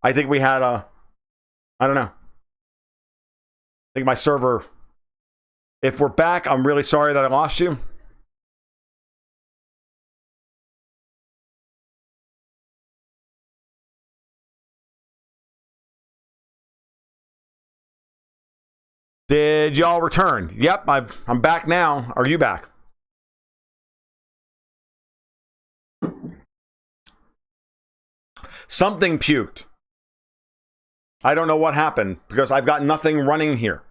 I think we had a, I don't know. I think my server, if we're back, I'm really sorry that I lost you. Did y'all return? Yep, I'm back now. Are you back? Something puked. I don't know what happened because I've got nothing running here.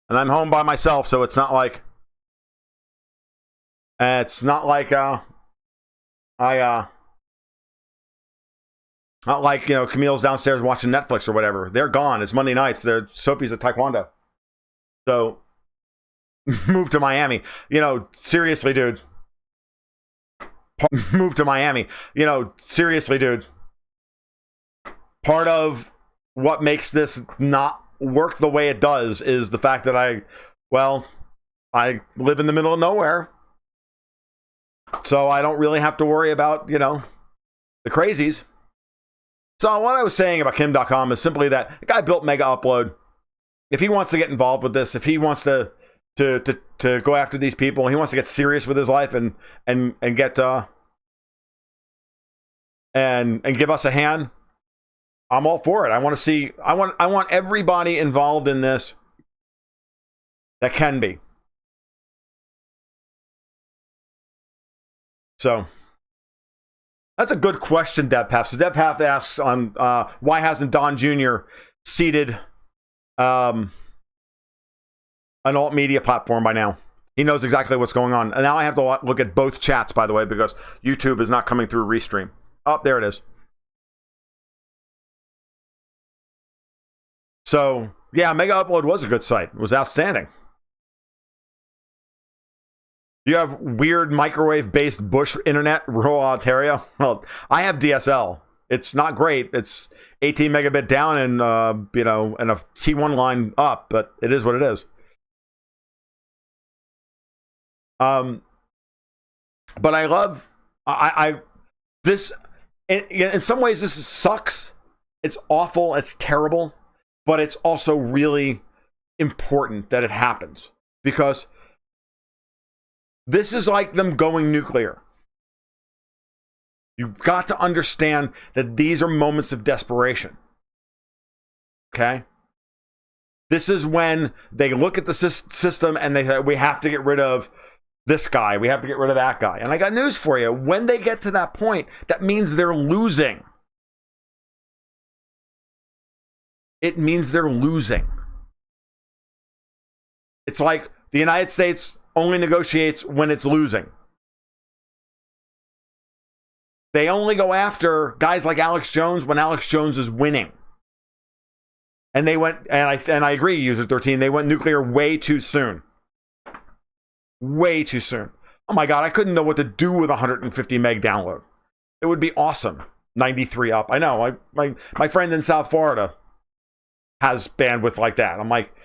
And I'm home by myself, so it's not like not like, you know, Camille's downstairs watching Netflix or whatever. They're gone. It's Monday nights. Sophie's at Taekwondo. So, move to Miami. You know, seriously, dude. Move to Miami. You know, seriously, dude. Part of what makes this not work the way it does is the fact that I live in the middle of nowhere. So I don't really have to worry about, you know, the crazies. So what I was saying about Kim.com is simply that the guy built Mega Upload. If he wants to get involved with this, if he wants to go after these people, he wants to get serious with his life and get and give us a hand, I'm all for it. I want to see. I want everybody involved in this that can be. So. That's a good question, DevPap. So DevPap asks on why hasn't Don Jr. seeded an alt media platform by now? He knows exactly what's going on. And now I have to look at both chats, by the way, because YouTube is not coming through Restream. Oh, there it is. So, yeah, Mega Upload was a good site. It was outstanding. You have weird microwave-based bush internet, rural Ontario? Well, I have DSL. It's not great. It's 18 megabit down and, you know, and a T1 line up, but it is what it is. But I love, this, in some ways, this sucks. It's awful. It's terrible. But it's also really important that it happens. Because this is like them going nuclear. You've got to understand that these are moments of desperation. Okay? This is when they look at the system and they say, we have to get rid of this guy. We have to get rid of that guy. And I got news for you. When they get to that point, that means they're losing. It means they're losing. It's like the United States only negotiates when it's losing. They only go after guys like Alex Jones when Alex Jones is winning. And they went, and I agree, User 13, they went nuclear way too soon. Way too soon. Oh my God, I couldn't know what to do with 150 meg download. It would be awesome. 93 up. I know. My friend in South Florida has bandwidth like that. I'm like,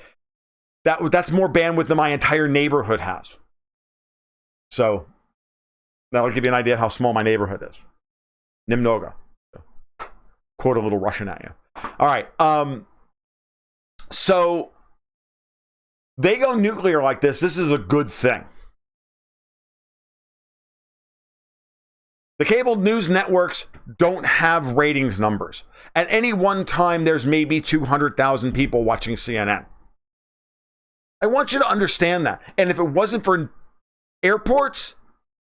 that's more bandwidth than my entire neighborhood has. So that'll give you an idea of how small my neighborhood is. Nimnoga. Quote a little Russian at you. All right. So they go nuclear like this. This is a good thing. The cable news networks don't have ratings numbers. At any one time, there's maybe 200,000 people watching CNN. I want you to understand that. And if it wasn't for airports,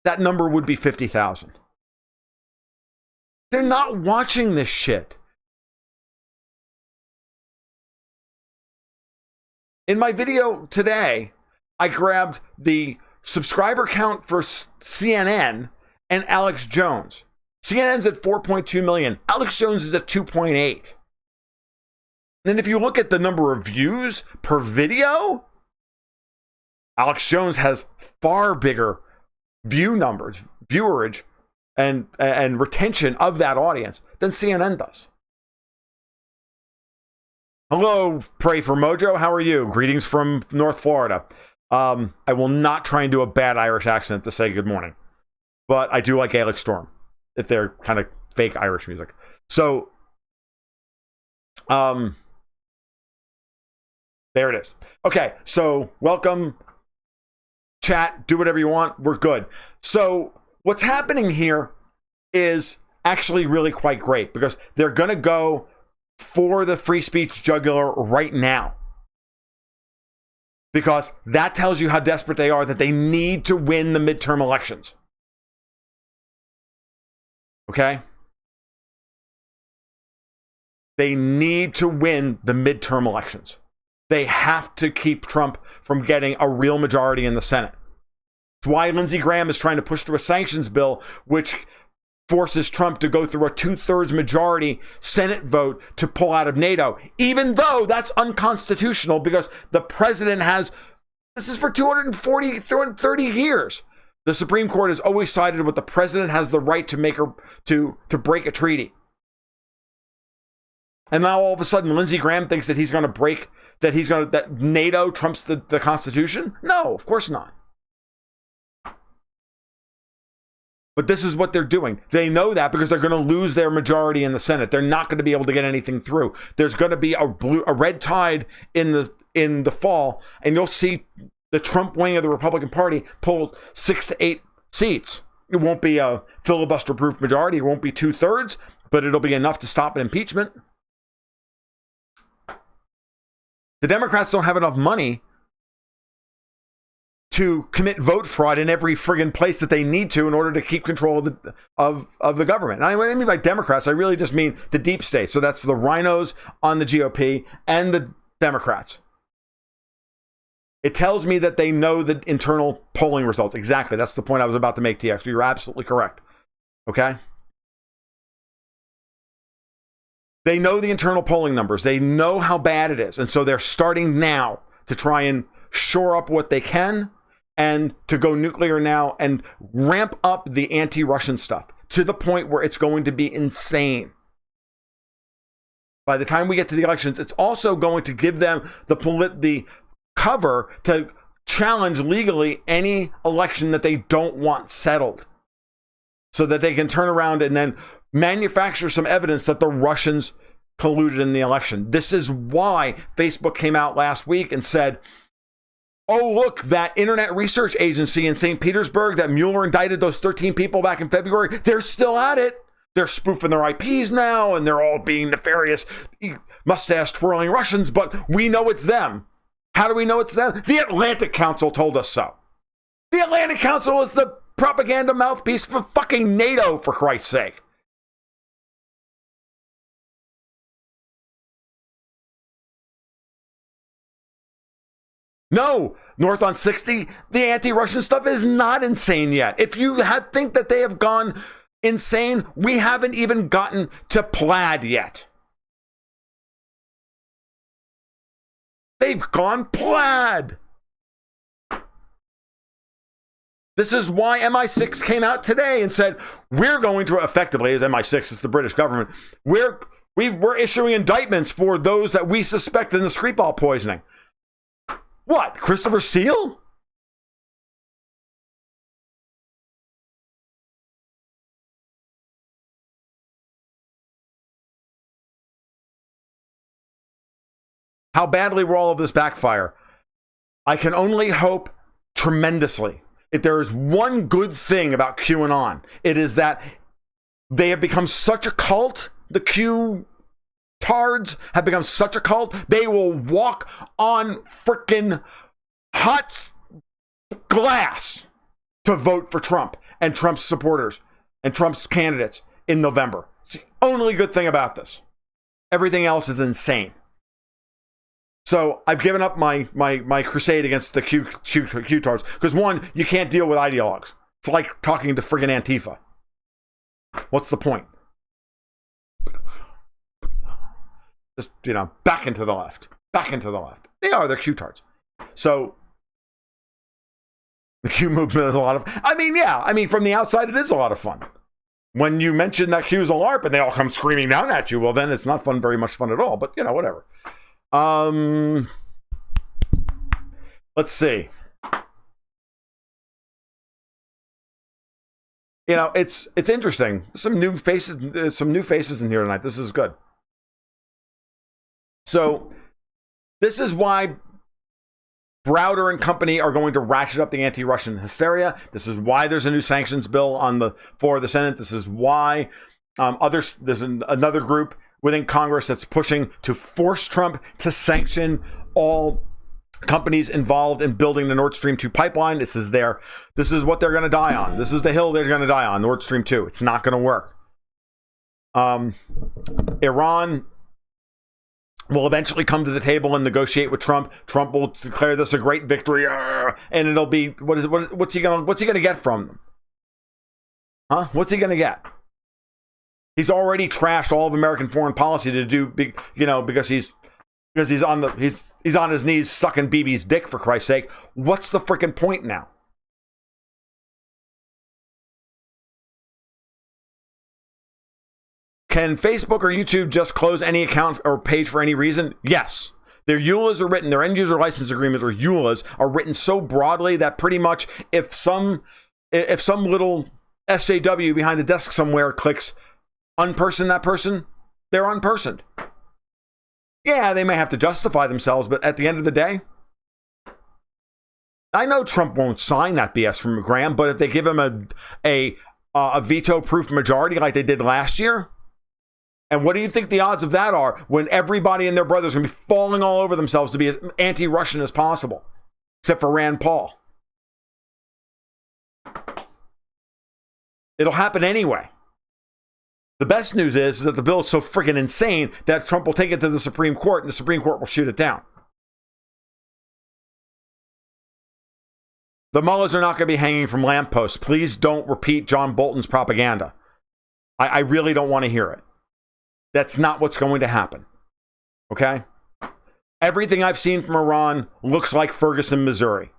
that number would be 50,000. They're not watching this shit. In my video today, I grabbed the subscriber count for CNN and Alex Jones. CNN's at 4.2 million. Alex Jones is at 2.8. And then if you look at the number of views per video, Alex Jones has far bigger view numbers, viewerage, and retention of that audience than CNN does. Hello, Pray for Mojo. How are you? Greetings from North Florida. I will not try and do a bad Irish accent to say good morning, but I do like Gaelic Storm. if they're kind of fake Irish music. So, there it is. Okay, so welcome, chat, do whatever you want. We're good. So what's happening here is actually really quite great because they're going to go for the free speech jugular right now. Because that tells you how desperate they are, that they need to win the midterm elections. Okay? They need to win the midterm elections. They have to keep Trump from getting a real majority in the Senate. That's why Lindsey Graham is trying to push through a sanctions bill, which forces Trump to go through a 2/3 majority Senate vote to pull out of NATO, even though that's unconstitutional because the president has, this is for 230 years. The Supreme Court has always sided with the president has the right to make to break a treaty. And now all of a sudden Lindsey Graham thinks that he's going to break, that NATO trumps the Constitution? No, of course not. But this is what they're doing. They know that because they're going to lose their majority in the Senate. They're not going to be able to get anything through. There's going to be a red tide in the fall, and you'll see the Trump wing of the Republican Party pull 6 to 8 seats. It won't be a filibuster-proof majority. It won't be 2/3, but it'll be enough to stop an impeachment. The Democrats don't have enough money to commit vote fraud in every friggin' place that they need to in order to keep control of the government. And what I mean by Democrats, I really just mean the deep state. So that's the rhinos on the GOP and the Democrats. It tells me that they know the internal polling results. Exactly. That's the point I was about to make, TX. You're absolutely correct. Okay? They know the internal polling numbers. They know how bad it is. And so they're starting now to try and shore up what they can and to go nuclear now and ramp up the anti-Russian stuff to the point where it's going to be insane. By the time we get to the elections, it's also going to give them the cover to challenge legally any election that they don't want settled so that they can turn around and then manufacture some evidence that the Russians colluded in the election. This is why Facebook came out last week and said, oh, look, that internet research agency in St. Petersburg that Mueller indicted those 13 people back in February, they're still at it. They're spoofing their IPs now, and they're all being nefarious, mustache-twirling Russians, but we know it's them. How do we know it's them? The Atlantic Council told us so. The Atlantic Council is the propaganda mouthpiece for fucking NATO, for Christ's sake. No, North on 60, the anti-Russian stuff is not insane yet. If you think that they have gone insane, we haven't even gotten to Plaid yet. They've gone Plaid. This is why MI6 came out today and said, we're going to, effectively, as MI6, it's the British government, we're issuing indictments for those that we suspect in the Skripal poisoning. What, Christopher Steele? How badly will all of this backfire? I can only hope tremendously. If there is one good thing about QAnon, it is that they have become such a cult, the Q-tards have become such a cult, they will walk on frickin' hot glass to vote for Trump and Trump's supporters and Trump's candidates in November. It's the only good thing about this. Everything else is insane. So I've given up my crusade against the Q-tards because, one, you can't deal with ideologues. It's like talking to friggin' Antifa. What's the point? Just, back into the left. Back into the left. They're Q-tards. So the Q movement is a lot of, from the outside, it is a lot of fun. When you mention that Q's a LARP and they all come screaming down at you, well, then it's not very much fun at all, but whatever. Let's see. You know, it's interesting. Some new faces in here tonight. This is good. So this is why Browder and company are going to ratchet up the anti-Russian hysteria. This is why there's a new sanctions bill on the floor of the Senate. This is why there's another group within Congress that's pushing to force Trump to sanction all companies involved in building the Nord Stream 2 pipeline. This is what they're going to die on. This is the hill they're going to die on, Nord Stream 2. It's not going to work. Iran will eventually come to the table and negotiate with Trump. Trump will declare this a great victory, and it'll be what's he gonna get from them? Huh? What's he gonna get? He's already trashed all of American foreign policy to do, because he's on his knees sucking Bibi's dick, for Christ's sake. What's the freaking point now? Can Facebook or YouTube just close any account or page for any reason? Yes. Their EULAs are written, their end user license agreements or EULAs are written so broadly that pretty much if some little SJW behind a desk somewhere clicks unperson that person, they're unpersoned. Yeah, they may have to justify themselves, but at the end of the day, I know Trump won't sign that BS from Graham, but if they give him a veto-proof majority like they did last year, and what do you think the odds of that are when everybody and their brothers are going to be falling all over themselves to be as anti-Russian as possible, except for Rand Paul? It'll happen anyway. The best news is that the bill is so freaking insane that Trump will take it to the Supreme Court and the Supreme Court will shoot it down. The mullahs are not going to be hanging from lampposts. Please don't repeat John Bolton's propaganda. I really don't want to hear it. That's not what's going to happen. Okay? Everything I've seen from Iran looks like Ferguson, Missouri.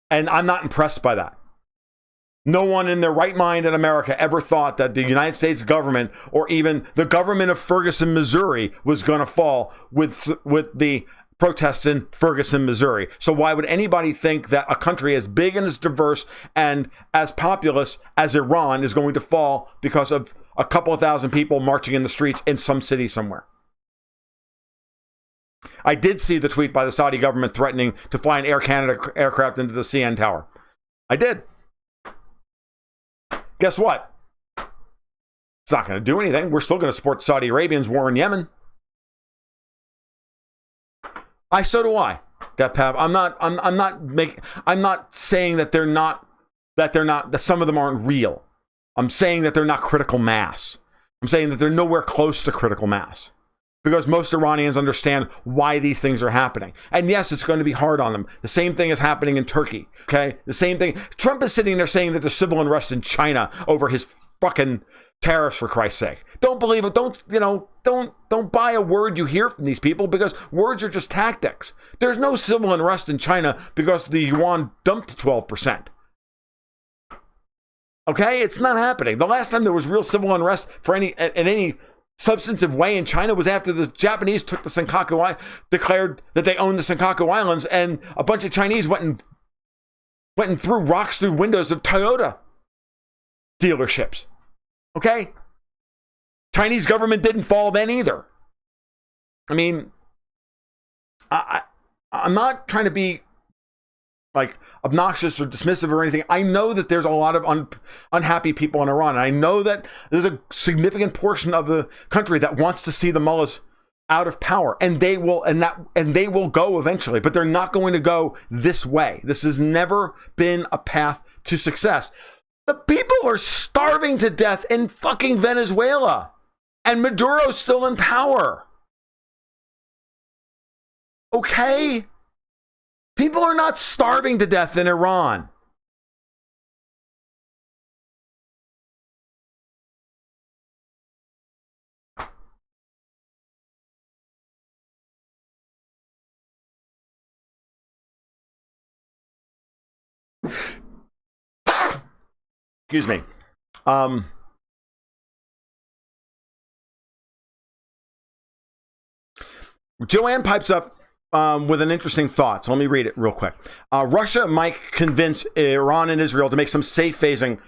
And I'm not impressed by that. No one in their right mind in America ever thought that the United States government or even the government of Ferguson, Missouri was going to fall with the protests in Ferguson, Missouri. So why would anybody think that a country as big and as diverse and as populous as Iran is going to fall because of a couple of thousand people marching in the streets in some city somewhere? I did see the tweet by the Saudi government threatening to fly an Air Canada aircraft into the CN Tower. I did. Guess what? It's not going to do anything. We're still going to support Saudi Arabians' war in Yemen. So do I. Death Pav. I'm not saying that that some of them aren't real. I'm saying that they're not critical mass. I'm saying that they're nowhere close to critical mass. Because most Iranians understand why these things are happening. And yes, it's going to be hard on them. The same thing is happening in Turkey. Okay? The same thing. Trump is sitting there saying that there's civil unrest in China over his fucking tariffs, for Christ's sake. Don't believe it. Don't buy a word you hear from these people, because words are just tactics. There's no civil unrest in China because the yuan dumped 12%. Okay? It's not happening. The last time there was real civil unrest in any substantive way in China was after the Japanese took the Senkaku declared that they owned the Senkaku Islands, and a bunch of Chinese went and threw rocks through windows of Toyota dealerships. Okay? Chinese government didn't fall then either. I mean, I'm not trying to be like obnoxious or dismissive or anything. I know that there's a lot of unhappy people in Iran. And I know that there's a significant portion of the country that wants to see the mullahs out of power, and they will go eventually, but they're not going to go this way. This has never been a path to success. The people are starving to death in fucking Venezuela, and Maduro's still in power. Okay? People are not starving to death in Iran. Excuse me. Joanne pipes up with an interesting thought. So let me read it real quick. Russia might convince Iran and Israel to make some face-saving,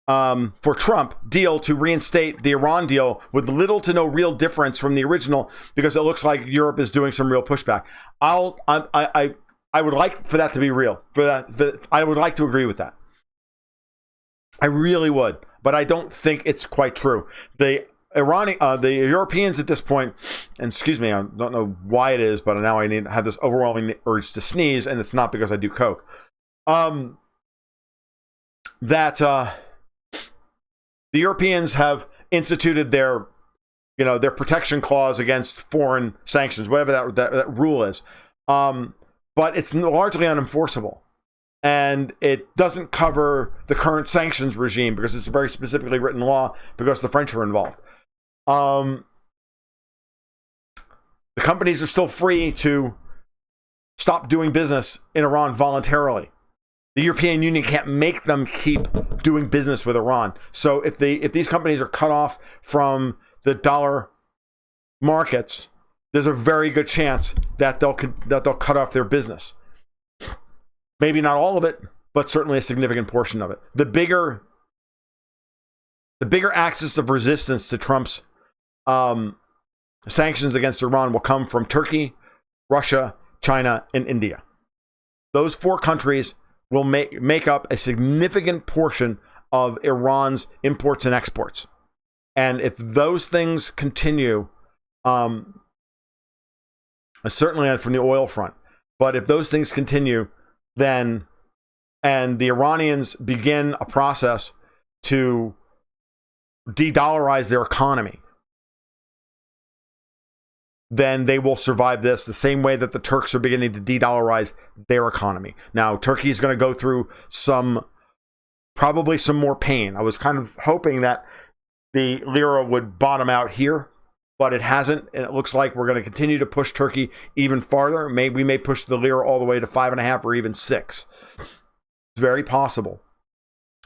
for Trump deal to reinstate the Iran deal with little to no real difference from the original, because it looks like Europe is doing some real pushback. I would like for that to be real. I would like to agree with that. I really would, but I don't think it's quite true. The Europeans at this point, and excuse me, I don't know why it is, but now I have this overwhelming urge to sneeze, and it's not because I do coke. The Europeans have instituted their protection clause against foreign sanctions, whatever that rule is. But it's largely unenforceable. And it doesn't cover the current sanctions regime because it's a very specifically written law because the French are involved. The companies are still free to stop doing business in Iran voluntarily. The European Union can't make them keep doing business with Iran. So if these companies are cut off from the dollar markets, there's a very good chance that they'll cut off their business. Maybe not all of it, but certainly a significant portion of it. The bigger axis of resistance to Trump's sanctions against Iran will come from Turkey, Russia, China, and India. Those four countries will make up a significant portion of Iran's imports and exports. And if those things continue, certainly from the oil front, but if those things continue, then, and the Iranians begin a process to de-dollarize their economy, then they will survive this the same way that the Turks are beginning to de-dollarize their economy. Now, Turkey is going to go through probably some more pain. I was kind of hoping that the lira would bottom out here, but it hasn't, and it looks like we're going to continue to push Turkey even farther. We may push the lira all the way to 5.5 or even 6. It's very possible.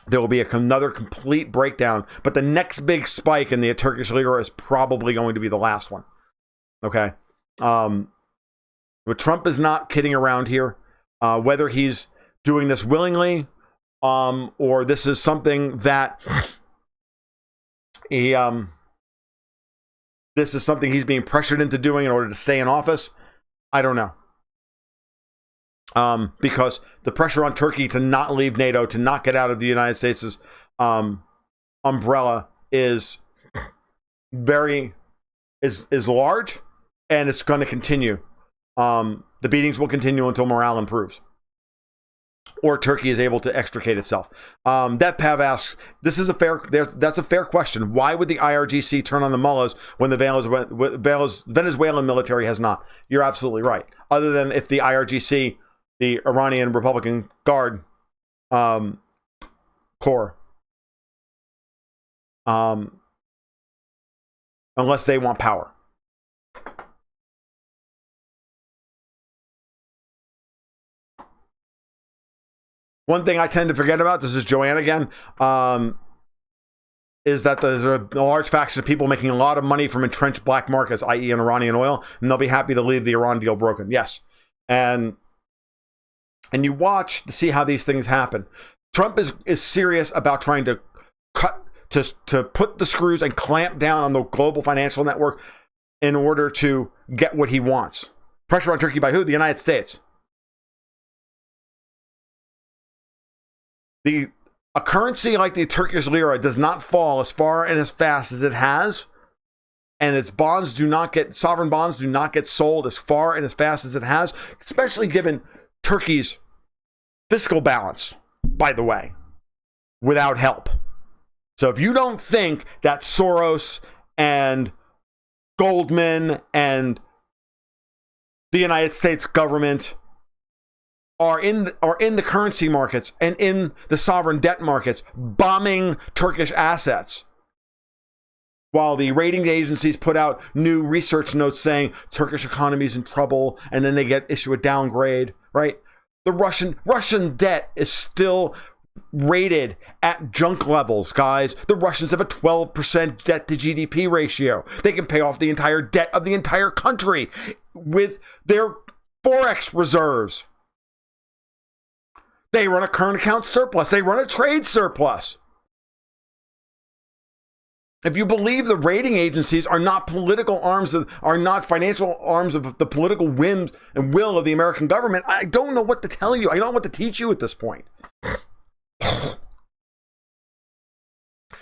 There will be another complete breakdown, but the next big spike in the Turkish lira is probably going to be the last one. Okay? But Trump is not kidding around here. Whether he's doing this willingly, or this is something that this is something he's being pressured into doing in order to stay in office, I don't know. Because the pressure on Turkey to not leave NATO, to not get out of the United States' umbrella is large, and it's going to continue. The beatings will continue until morale improves, or Turkey is able to extricate itself. DevPav asks, that's a fair question. Why would the IRGC turn on the mullahs when the Venezuelan military has not? You're absolutely right. Other than if the IRGC, the Iranian Republican Guard Corps, unless they want power. One thing I tend to forget about, this is Joanne again, is that there's a large faction of people making a lot of money from entrenched black markets, i.e. in Iranian oil, and they'll be happy to leave the Iran deal broken. Yes. And you watch to see how these things happen. Trump is serious about trying to to put the screws and clamp down on the global financial network in order to get what he wants. Pressure on Turkey by who? The United States. A currency like the Turkish lira does not fall as far and as fast as it has, and its sovereign bonds do not get sold as far and as fast as it has, especially given Turkey's fiscal balance, by the way, without help. So if you don't think that Soros and Goldman and the United States government are in the currency markets and in the sovereign debt markets bombing Turkish assets, while the rating agencies put out new research notes saying Turkish economy is in trouble, and then they issue a downgrade, right? The Russian debt is still rated at junk levels, guys. The Russians have a 12% debt to GDP ratio. They can pay off the entire debt of the entire country with their Forex reserves. They run a current account surplus. They run a trade surplus. If you believe the rating agencies are not political arms are not financial arms of the political whims and will of the American government, I don't know what to tell you. I don't know what to teach you at this point.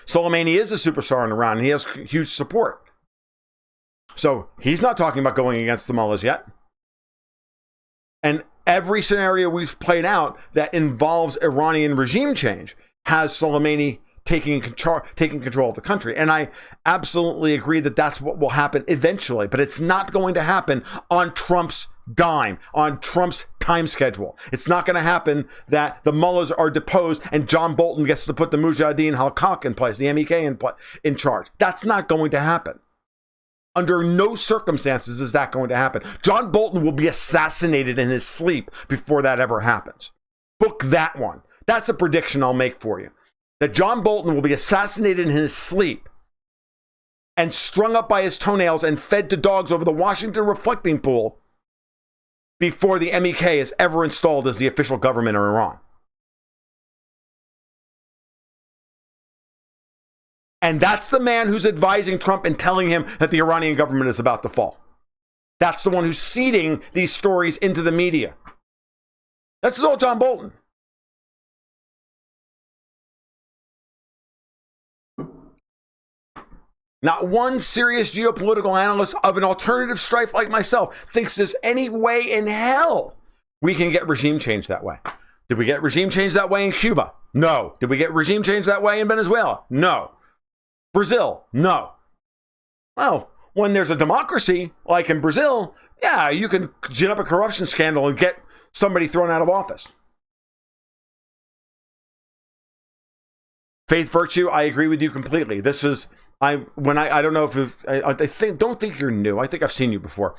Soleimani is a superstar in Iran, and he has huge support. So he's not talking about going against the mullahs yet. And every scenario we've played out that involves Iranian regime change has Soleimani taking control of the country. And I absolutely agree that that's what will happen eventually, but it's not going to happen on Trump's dime, on Trump's time schedule. It's not going to happen that the mullahs are deposed and John Bolton gets to put the Mujahideen Halkak in place, the MEK in charge. That's not going to happen. Under no circumstances is that going to happen. John Bolton will be assassinated in his sleep before that ever happens. Book that one. That's a prediction I'll make for you. That John Bolton will be assassinated in his sleep and strung up by his toenails and fed to dogs over the Washington reflecting pool before the MEK is ever installed as the official government of Iran. And that's the man who's advising Trump and telling him that the Iranian government is about to fall. That's the one who's seeding these stories into the media. That's all John Bolton. Not one serious geopolitical analyst of an alternative strife like myself thinks there's any way in hell we can get regime change that way. Did we get regime change that way in Cuba? No. Did we get regime change that way in Venezuela? No. Brazil? No. Well, when there's a democracy like in Brazil, yeah, you can gin up a corruption scandal and get somebody thrown out of office. Faith, virtue, I agree with you completely. This is, I don't know if, don't think you're new. I think I've seen you before.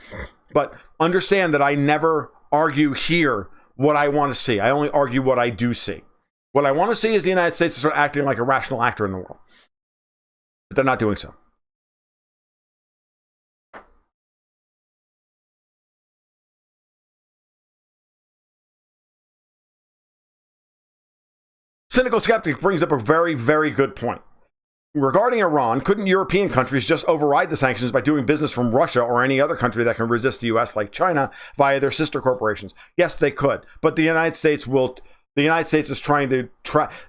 But understand that I never argue here what I want to see. I only argue what I do see. What I want to see is the United States to start acting like a rational actor in the world. But they're not doing so. Cynical Skeptic brings up a very, very good point. Regarding Iran, couldn't European countries just override the sanctions by doing business from Russia or any other country that can resist the U.S. like China via their sister corporations? Yes, they could. But the United States is trying to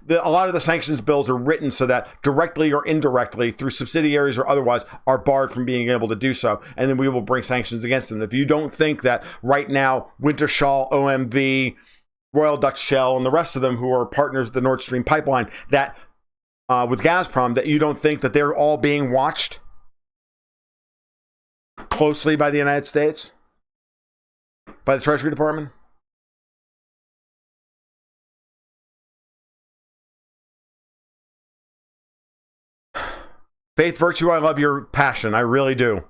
a lot of the sanctions bills are written so that directly or indirectly through subsidiaries or otherwise are barred from being able to do so. And then we will bring sanctions against them. If you don't think that right now, Wintershall, OMV, Royal Dutch Shell, and the rest of them who are partners of the Nord Stream pipeline, that with Gazprom, that you don't think that they're all being watched closely by the United States, by the Treasury Department? Faith, virtue, I love your passion. I really do.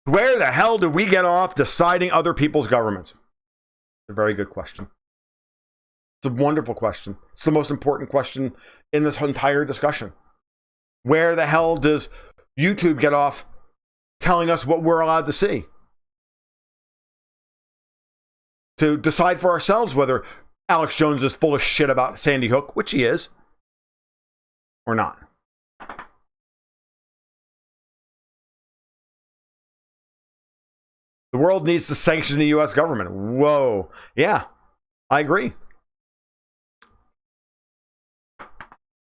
Where the hell do we get off deciding other people's governments? It's a very good question. It's a wonderful question. It's the most important question in this entire discussion. Where the hell does YouTube get off telling us what we're allowed to see? To decide for ourselves whether Alex Jones is full of shit about Sandy Hook, which he is, or not. The world needs to sanction the U.S. government. Whoa. Yeah, I agree.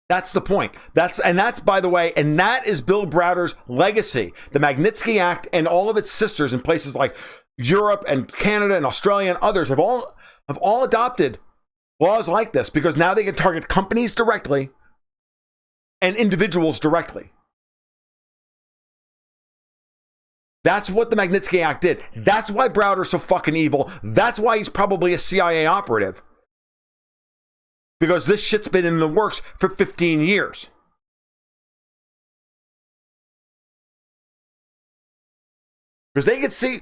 That's the point. That's, by the way, and that is Bill Browder's legacy. The Magnitsky Act and all of its sisters in places like Europe and Canada and Australia and others have all adopted laws like this because now they can target companies directly and individuals directly. That's what the Magnitsky Act did. That's why Browder's so fucking evil. That's why he's probably a CIA operative. Because this shit's been in the works for 15 years. Because they can see,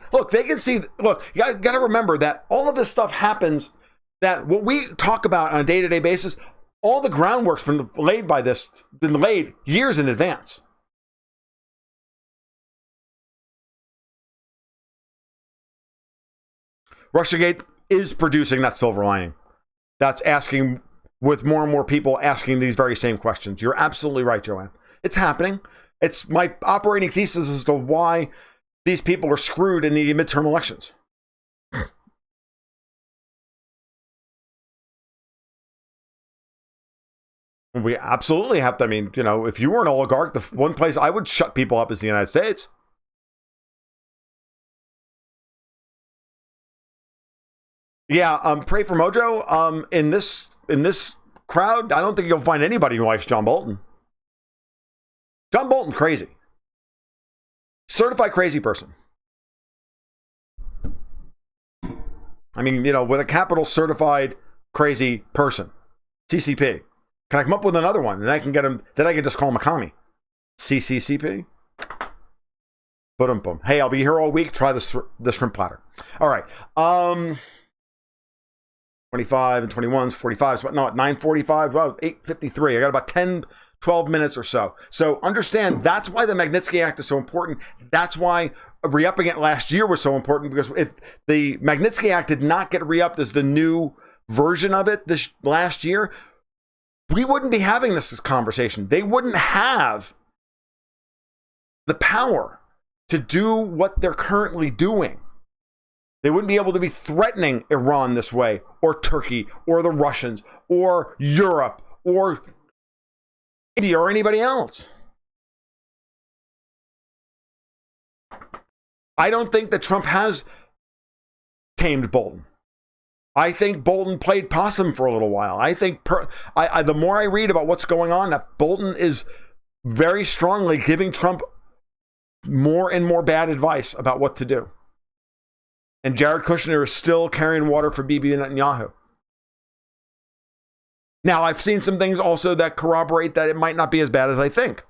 you got to remember that all of this stuff happens, that what we talk about on a day-to-day basis, All the groundwork's been laid years in advance. Russiagate is producing that silver lining. That's asking, with more and more people asking these very same questions. You're absolutely right, Joanne. It's happening. It's my operating thesis as to why these people are screwed in the midterm elections. We absolutely have to. I mean, you know, if you were an oligarch, the one place I would shut people up is the United States. Yeah, pray for Mojo. In this crowd, I don't think you'll find anybody who likes John Bolton. John Bolton, crazy. Certified crazy person. I mean, you know, with a capital certified crazy person. CCP. Can I come up with another one? And I can get him, then I can just call him a commie. CCCP? Boom. Hey, I'll be here all week. Try the shrimp platter. All right. 25 and 21's 45. So, no, at 9:45, well, 8:53. I got about 10, 12 minutes or so. So understand, that's why the Magnitsky Act is so important. That's why re-upping it last year was so important, because if the Magnitsky Act did not get re-upped as the new version of it this last year, we wouldn't be having this conversation. They wouldn't have the power to do what they're currently doing. They wouldn't be able to be threatening Iran this way, or Turkey, or the Russians, or Europe, or India, or anybody else. I don't think that Trump has tamed Bolton. I think Bolton played possum for a little while. I think the more I read about what's going on, that Bolton is very strongly giving Trump more and more bad advice about what to do. And Jared Kushner is still carrying water for Bibi Netanyahu. Now, I've seen some things also that corroborate that it might not be as bad as I think.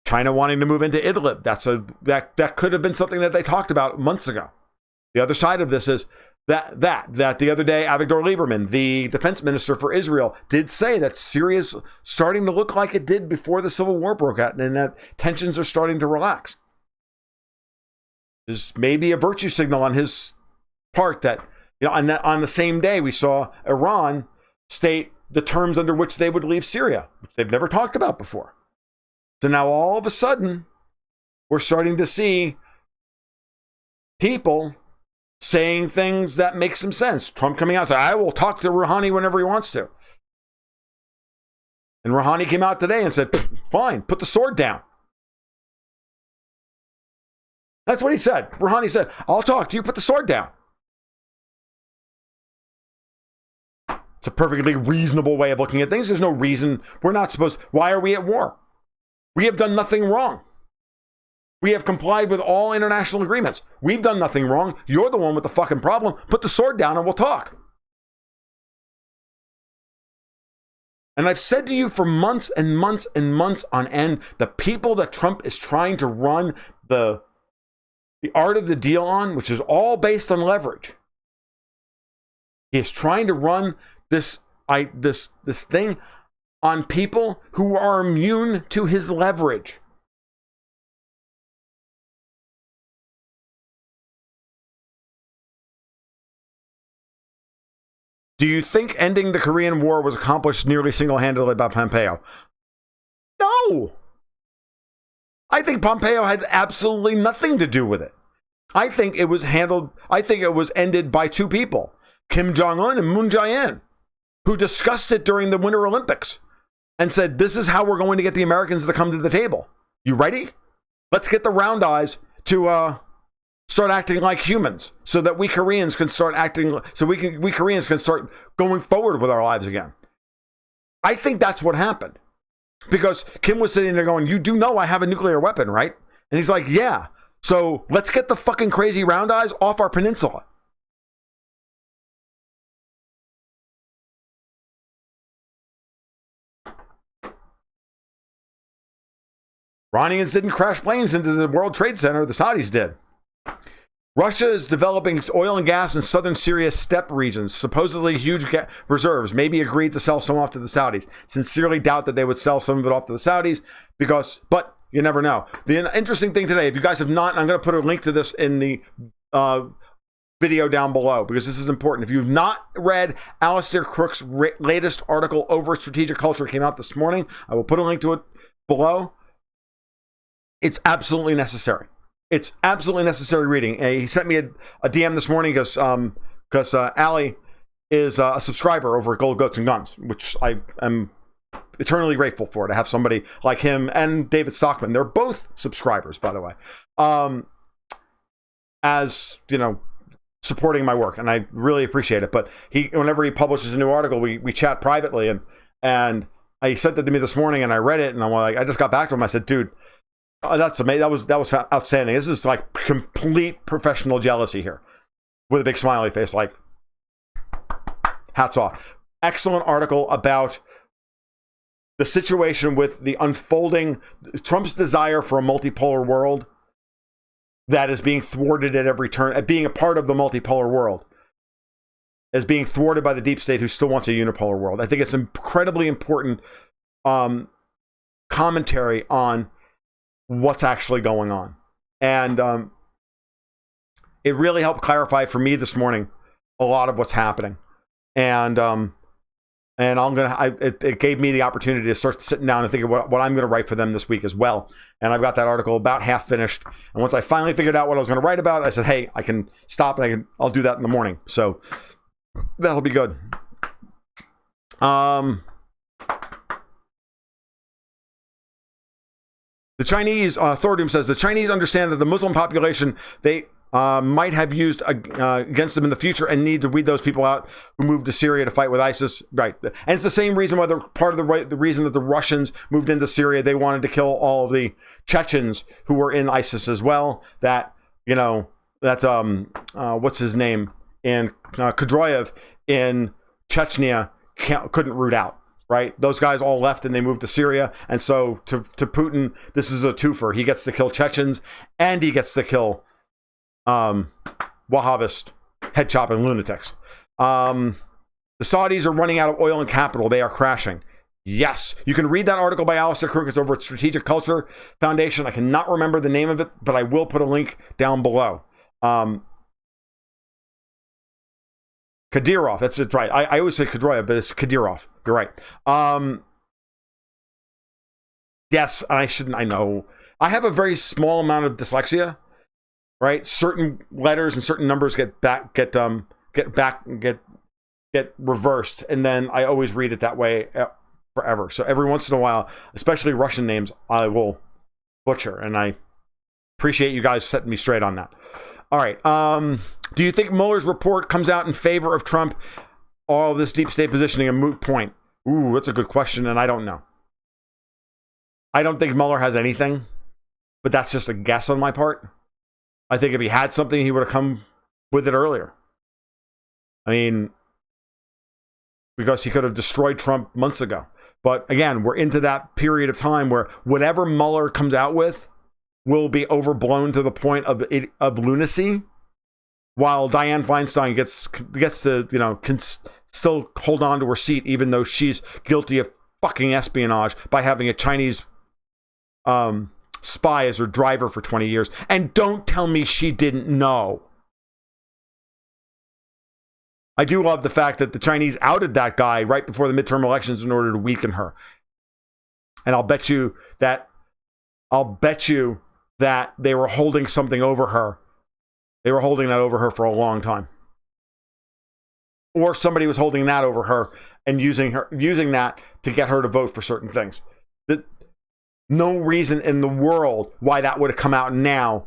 China wanting to move into Idlib. That could have been something that they talked about months ago. The other side of this is that the other day, Avigdor Lieberman, the defense minister for Israel, did say that Syria's starting to look like it did before the civil war broke out, and that tensions are starting to relax. There's maybe a virtue signal on his part that, you know, and that on the same day we saw Iran state the terms under which they would leave Syria, which they've never talked about before. So now all of a sudden, we're starting to see people saying things that make some sense. Trump coming out and saying, I will talk to Rouhani whenever he wants to. And Rouhani came out today and said, fine, put the sword down. That's what he said. Rouhani said, I'll talk to you, put the sword down. It's a perfectly reasonable way of looking at things. There's no reason we're not supposed. Why are we at war? We have done nothing wrong. We have complied with all international agreements. We've done nothing wrong. You're the one with the fucking problem. Put the sword down and we'll talk. And I've said to you for months and months and months on end, the people that Trump is trying to run the art of the deal on, which is all based on leverage. He is trying to run this thing on people who are immune to his leverage. Do you think ending the Korean War was accomplished nearly single-handedly by Pompeo? No. I think Pompeo had absolutely nothing to do with it. I think it was ended by two people, Kim Jong-un and Moon Jae-in, who discussed it during the Winter Olympics and said, this is how we're going to get the Americans to come to the table. You ready? Let's get the round eyes to start acting like humans so that we Koreans can start acting, so we Koreans can start going forward with our lives again. I think that's what happened. Because Kim was sitting there going, you do know I have a nuclear weapon, right? And he's like, yeah. So let's get the fucking crazy round eyes off our peninsula. Iranians didn't crash planes into the World Trade Center. The Saudis did. Russia is developing oil and gas in southern Syria steppe regions, supposedly huge reserves, maybe agreed to sell some off to the Saudis. Sincerely doubt that they would sell some of it off to the Saudis but you never know. The interesting thing today, if you guys have not, I'm going to put a link to this in the video down below because this is important. If you've not read Alistair Crooke's latest article over strategic culture, came out this morning, I will put a link to it below. It's absolutely necessary. It's absolutely necessary reading. He sent me a DM this morning because Ali is a subscriber over at Gold Goats and Guns, which I am eternally grateful for, to have somebody like him and David Stockman. They're both subscribers, by the way, as you know, supporting my work, and I really appreciate it. But whenever he publishes a new article, we chat privately, and I sent it to me this morning, and I read it, and I'm like, I just got back to him. I said, dude, that's amazing. That was outstanding. This is like complete professional jealousy here, with a big smiley face. Like, hats off. Excellent article about the situation with the unfolding Trump's desire for a multipolar world that is being thwarted at every turn, at being a part of the multipolar world, as being thwarted by the deep state who still wants a unipolar world. I think it's incredibly important commentary on what's actually going on. And it really helped clarify for me this morning a lot of what's happening. And it gave me the opportunity to start sitting down and think of what I'm going to write for them this week as well. And I've got that article about half finished. And once I finally figured out what I was going to write about, I said, hey, I can stop and I'll do that in the morning. So that'll be good. The Chinese, Thordoom says, the Chinese understand that the Muslim population they might have used against them in the future and need to weed those people out who moved to Syria to fight with ISIS. Right. And it's the same reason why part of the reason that the Russians moved into Syria, they wanted to kill all of the Chechens who were in ISIS as well. That, you know, that, what's his name? And Kadroyev in Chechnya couldn't root out. Right, those guys all left and they moved to Syria, and so to Putin, this is a twofer. He gets to kill Chechens, and he gets to kill Wahhabist head chopping lunatics. The Saudis are running out of oil and capital; they are crashing. Yes, you can read that article by Alistair Crooke. It's over at Strategic Culture Foundation. I cannot remember the name of it, but I will put a link down below. Kadyrov, that's it, right. I always say Kadyrov, but it's Kadyrov. You're right. Yes, I know. I have a very small amount of dyslexia, right? Certain letters and certain numbers get reversed, and then I always read it that way forever. So every once in a while, especially Russian names, I will butcher, and I appreciate you guys setting me straight on that. All right. Do you think Mueller's report comes out in favor of Trump? All this deep state positioning a moot point? Ooh, that's a good question, and I don't know. I don't think Mueller has anything, but that's just a guess on my part. I think if he had something, he would have come with it earlier. I mean, because he could have destroyed Trump months ago. But again, we're into that period of time where whatever Mueller comes out with will be overblown to the point of lunacy, while Dianne Feinstein gets to, you know, can still hold on to her seat, even though she's guilty of fucking espionage by having a Chinese spy as her driver for 20 years. And don't tell me she didn't know. I do love the fact that the Chinese outed that guy right before the midterm elections in order to weaken her. And I'll bet you that they were holding something over her. They were holding that over her for a long time. Or somebody was holding that over her and using that to get her to vote for certain things. That no reason in the world why that would have come out now,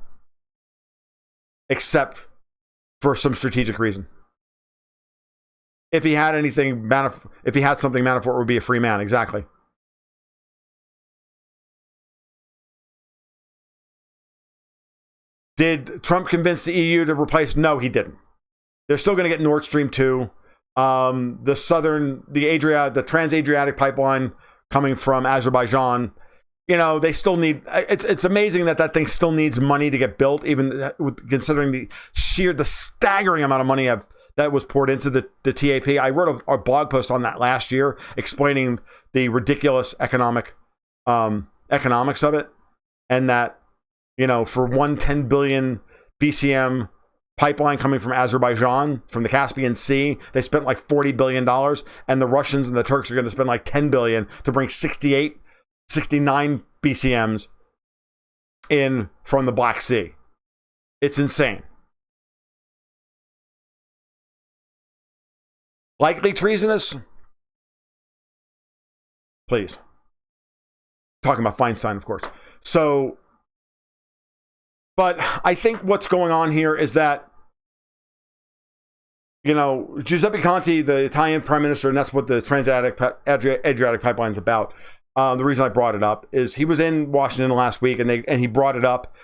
except for some strategic reason. If he had anything, if he had something, Manafort would be a free man. Exactly. Did Trump convince the EU to replace? No, he didn't. They're still going to get Nord Stream 2. The Trans-Adriatic pipeline coming from Azerbaijan they still need, it's amazing that thing still needs money to get built, even considering the staggering amount of money that was poured into the TAP. I wrote a blog post on that last year explaining the ridiculous economics of it. And that, for 110 billion BCM pipeline coming from Azerbaijan, from the Caspian Sea, they spent like $40 billion. And the Russians and the Turks are going to spend like 10 billion to bring 69 BCMs in from the Black Sea. It's insane. Likely treasonous? Please. Talking about Feinstein, of course. So, but I think what's going on here is that, Giuseppe Conte, the Italian prime minister, and that's what the Adriatic pipeline is about. The reason I brought it up is he was in Washington last week, and he brought it up.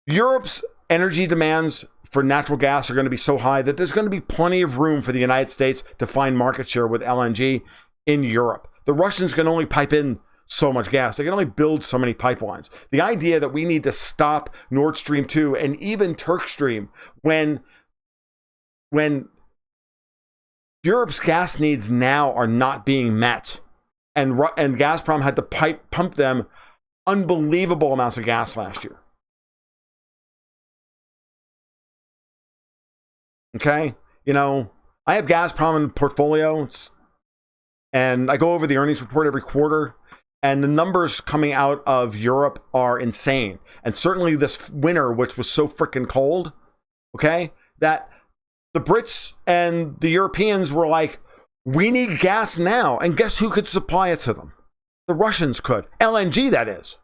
Europe's energy demands for natural gas are going to be so high that there's going to be plenty of room for the United States to find market share with LNG in Europe. The Russians can only pipe in so much gas. They can only build so many pipelines. The idea that we need to stop Nord Stream 2 and even Turk Stream when Europe's gas needs now are not being met, and Gazprom had to pump them unbelievable amounts of gas last year. Okay? I have Gazprom in the portfolio, and I go over the earnings report every quarter, and the numbers coming out of Europe are insane. And certainly this winter, which was so freaking cold, okay, that the Brits and the Europeans were like, we need gas now. And guess who could supply it to them? The Russians could. LNG, that is.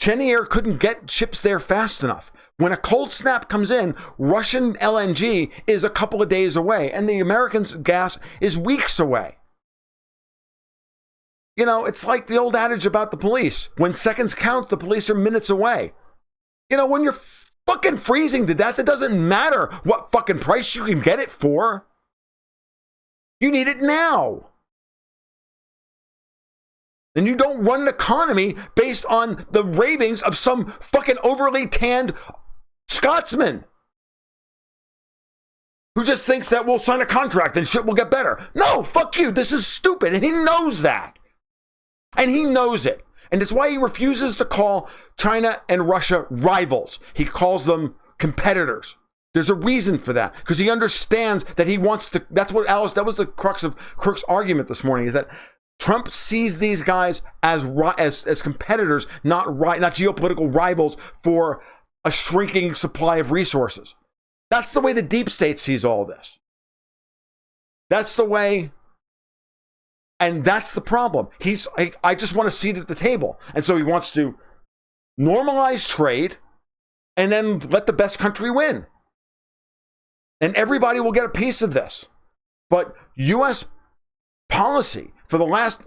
Cheniere couldn't get ships there fast enough. When a cold snap comes in, Russian LNG is a couple of days away, and the Americans' gas is weeks away. It's like the old adage about the police. When seconds count, the police are minutes away. When you're fucking freezing to death, it doesn't matter what fucking price you can get it for. You need it now. And you don't run an economy based on the ravings of some fucking overly tanned Scotsman who just thinks that we'll sign a contract and shit will get better. No, fuck you. This is stupid. And he knows that. And he knows it. And that's why he refuses to call China and Russia rivals. He calls them competitors. There's a reason for that, because he understands that he wants to. That was the crux of Crooke's argument this morning, is that Trump sees these guys as competitors, not geopolitical rivals for a shrinking supply of resources. That's the way the deep state sees all this. That's the way, and that's the problem. I just want a seat at the table. And so he wants to normalize trade and then let the best country win. And everybody will get a piece of this. But U.S. policy for the last,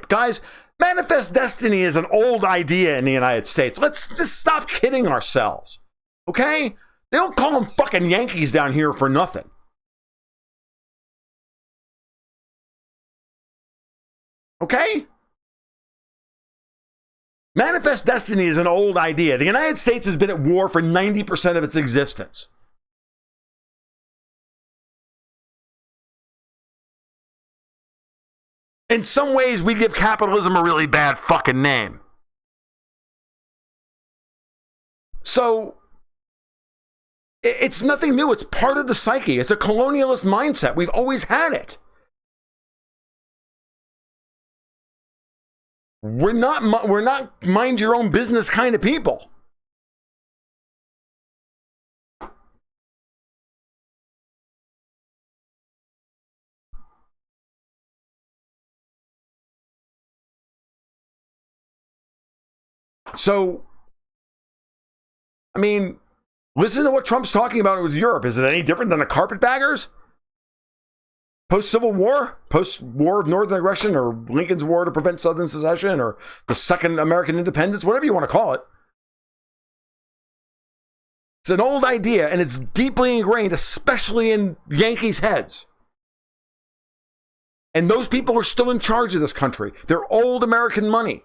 guys, manifest destiny is an old idea in the United States. Let's just stop kidding ourselves. Okay? They don't call them fucking Yankees down here for nothing. Okay? Manifest destiny is an old idea. The United States has been at war for 90% of its existence. In some ways, we give capitalism a really bad fucking name. So, it's nothing new. It's part of the psyche. It's a colonialist mindset. We've always had it. We're not mind your own business kind of people. So, I mean, listen to what Trump's talking about with Europe. Is it any different than the carpetbaggers? Post-Civil War? Post-War of Northern Aggression, or Lincoln's War to prevent Southern secession, or the Second American Independence, whatever you want to call it. It's an old idea, and it's deeply ingrained, especially in Yankees' heads. And those people are still in charge of this country. They're old American money.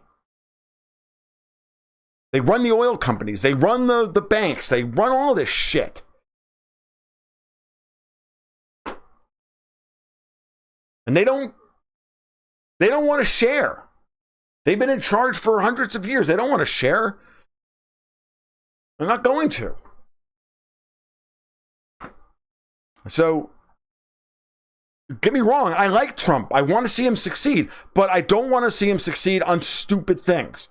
They run the oil companies. They run the banks. They run all this shit. And they don't want to share. They've been in charge for hundreds of years. They don't want to share. They're not going to. So, get me wrong, I like Trump. I want to see him succeed, but I don't want to see him succeed on stupid things.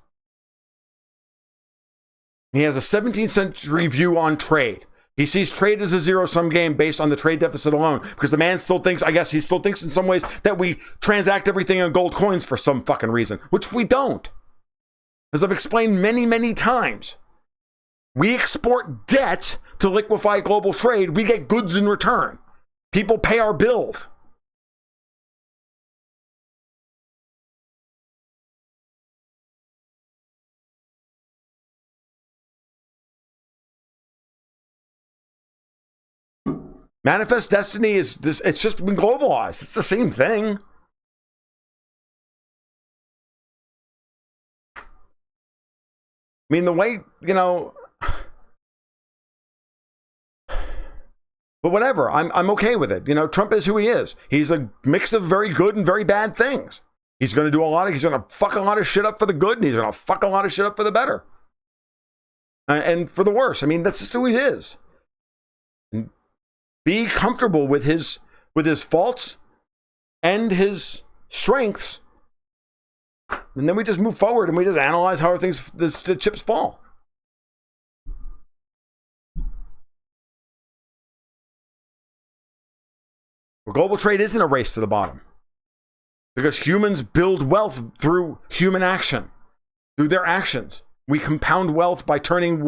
He has a 17th century view on trade. He sees trade as a zero-sum game based on the trade deficit alone, because the man still thinks, I guess he still thinks in some ways, that we transact everything in gold coins for some fucking reason, which we don't. As I've explained many, many times, we export debt to liquefy global trade. We get goods in return. People pay our bills. Manifest destiny is this, it's just been globalized. It's the same thing. I mean, the way, but whatever, I'm okay with it. Trump is who he is. He's a mix of very good and very bad things. He's going to do he's going to fuck a lot of shit up for the good, and he's going to fuck a lot of shit up for the better. And for the worse. I mean, that's just who he is. And be comfortable with his faults and his strengths. And then we just move forward and we just analyze how the chips fall. Well, global trade isn't a race to the bottom, because humans build wealth through human action, through their actions. We compound wealth by turning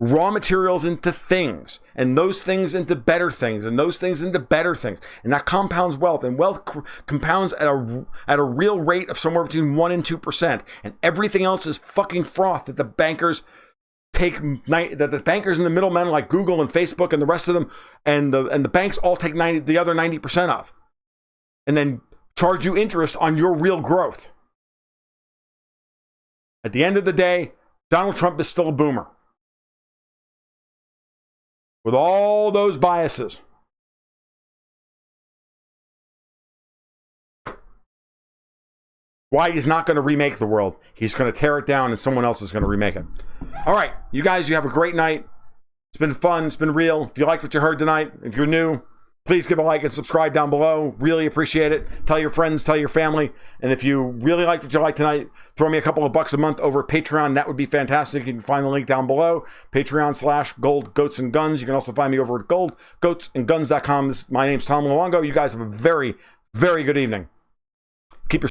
raw materials into things, and those things into better things, and those things into better things, and that compounds wealth. And wealth compounds at a real rate of somewhere between 1% and 2%, and everything else is fucking froth that the bankers take, that the bankers and the middlemen like Google and Facebook and the rest of them, and the banks all take the other 90% of, and then charge you interest on your real growth. At the end of the day, Donald Trump is still a boomer, with all those biases. Why he's not going to remake the world. He's going to tear it down and someone else is going to remake it. All right, you guys, you have a great night. It's been fun. It's been real. If you liked what you heard tonight, if you're new, please give a like and subscribe down below. Really appreciate it. Tell your friends, tell your family. And if you really liked what you liked tonight, throw me a couple of bucks a month over at Patreon. That would be fantastic. You can find the link down below. Patreon/Gold Goats and Guns. You can also find me over at goldgoatsandguns.com. My name's Tom Luongo. You guys have a very, very good evening.